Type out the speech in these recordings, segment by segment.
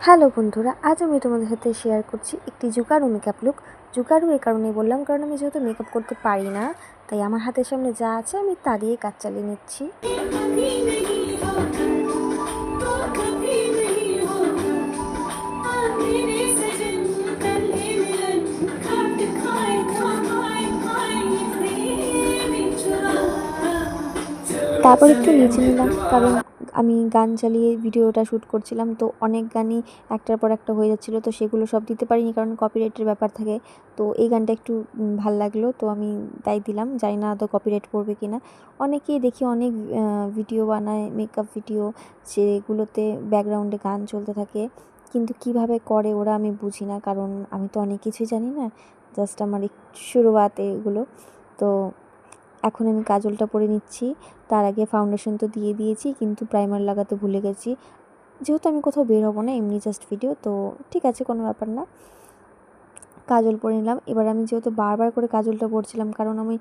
Hello বন্ধুরা, আজ আমি তোমাদের সাথে শেয়ার করছি একটি জুকারু মেকআপ লুক। জুকারু এই কারণেই বললাম কারণ আমি যেহেতু মেকআপ করতে পারি না, তাই আমার হাতের সামনে যা আছে আমি তা দিয়ে কাজ চালিয়ে নিচ্ছি। তারপর একটু নিচে নিলাম, কারণ আমি গান চালিয়ে ভিডিওটা শ্যুট করছিলাম, তো অনেক গানই একটার পর একটা হয়ে যাচ্ছিলো, তো সেগুলো সব দিতে পারিনি কারণ কপিরাইটের ব্যাপার থাকে। তো এই গানটা একটু ভাল লাগলো, তো আমি তাই দিলাম। জানি না তো কপিরাইট পড়বে কি না। অনেকেই দেখি অনেক ভিডিও বানায়, মেকআপ ভিডিও, সেগুলোতে ব্যাকগ্রাউন্ডে গান চলতে থাকে, কিন্তু কিভাবে করে ওরা আমি বুঝি না, কারণ আমি তো অনেক কিছুই জানি না, জাস্ট আমার শুরুয়াত এগুলো। তো এখন আমি কাজলটা পরে নিচ্ছি। তার আগে ফাউন্ডেশন তো দিয়ে দিয়েছি, কিন্তু প্রাইমার লাগাতে ভুলে গেছি। যেহেতু আমি কোথাও বের হবো না, এমনি জাস্ট ভিডিও, তো ঠিক আছে, কোনো ব্যাপার না। কাজল পরে নিলাম। এবার আমি যেহেতু বারবার করে কাজলটা পরছিলাম, কারণ আমি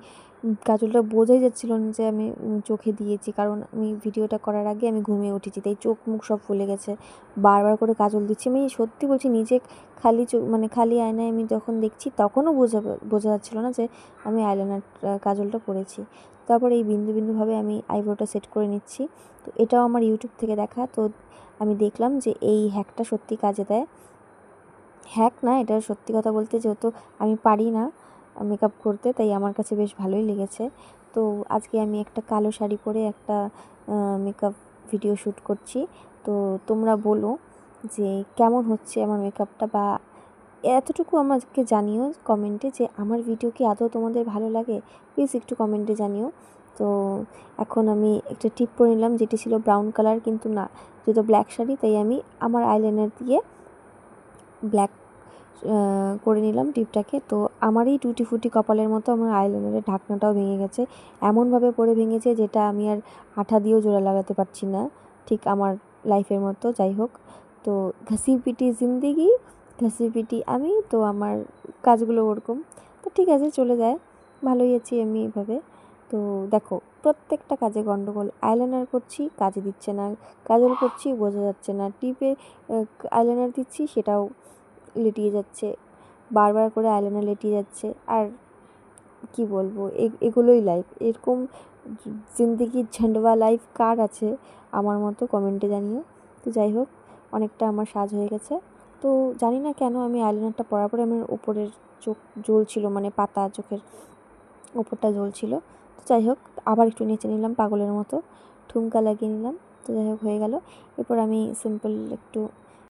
কাজলটা বোঝাই যাচ্ছিল না যে আমি চোখে দিয়েছি, কারণ আমি ভিডিওটা করার আগে আমি ঘুমিয়ে উঠেছি, তাই চোখ মুখ সব ফুলে গেছে। বারবার করে কাজল দিচ্ছি, আমি সত্যি বলছি, নিজে খালি চোখ মানে খালি আয়নায় আমি যখন দেখছি তখনও বোঝা যাচ্ছিলো না যে আমি আইলাইনার কাজলটা পরেছি। তারপর এই বিন্দু বিন্দুভাবে আমি আইব্রোটা সেট করে নিচ্ছি। তো এটাও আমার ইউটিউব থেকে দেখা, তো আমি দেখলাম যে এই হ্যাকটা সত্যি কাজে দেয়। হ্যাক না, এটা সত্যি কথা বলতে, যেহেতু আমি পারি না মেকআপ করতে, তাই আমার কাছে বেশ ভালোই লেগেছে। তো আজকে আমি একটা কালো শাড়ি পরে একটা মেকআপ ভিডিও শ্যুট করছি। তো তোমরা বলো যে কেমন হচ্ছে আমার মেকআপটা, বা এতটুকু আমাকে জানিও কমেন্টে যে আমার ভিডিও কি আদৌ তোমাদের ভালো লাগে, প্লিজ একটু কমেন্টে জানিও। তো এখন আমি একটা টিপ পরে নিলাম, যেটি ছিল ব্রাউন কালার, কিন্তু না, যেহেতু ব্ল্যাক শাড়ি, তাই আমি আমার আইলাইনার দিয়ে ব্ল্যাক করে নিলাম টিপটাকে। তো আমার এই টুটি ফুটি কপালের মতো আমার আইলাইনারের ঢাকনাটাও ভেঙে গেছে, এমনভাবে পরে ভেঙেছে যেটা আমি আর আঠা দিয়েও জোড়া লাগাতে পারছি না, ঠিক আমার লাইফের মতো। যাই হোক, তো ঘাসি পিটি জিন্দেগি, ঘাসি পিটি আমি, তো আমার কাজগুলো ওরকম। তো ঠিক আছে, চলে যায়, ভালোই আছি আমি এভাবে। তো দেখো, প্রত্যেকটা কাজে গন্ডগোল। আইলাইনার করছি, কাজে দিচ্ছে না, কাজল করছি, বোঝা যাচ্ছে না, টিপে আইলাইনার দিচ্ছি, সেটাও লেটিয়ে যাচ্ছে, বারবার করে আইলাইনার লেটিয়ে যাচ্ছে। আর কি বলবো, এগুলোই লাইফ। এরকম জিন্দেগি ঝান্ডওয়া লাইফ কার আছে আমার মতো, কমেন্টে জানিও। তো যাই হোক, অনেকটা আমার সাজ হয়ে গেছে। তো জানি না কেন আমি আইলাইনারটা পরার পরে আমার উপরের চোখ জ্বলছিল, মানে পাতা চোখের ওপরটা জ্বলছিল। তো যাই হোক, আবার একটু নেচে নিলাম পাগলের মতো, ঠুমকা লাগিয়ে নিলাম। তো যাই হোক, হয়ে গেল। এরপর আমি সিম্পল একটু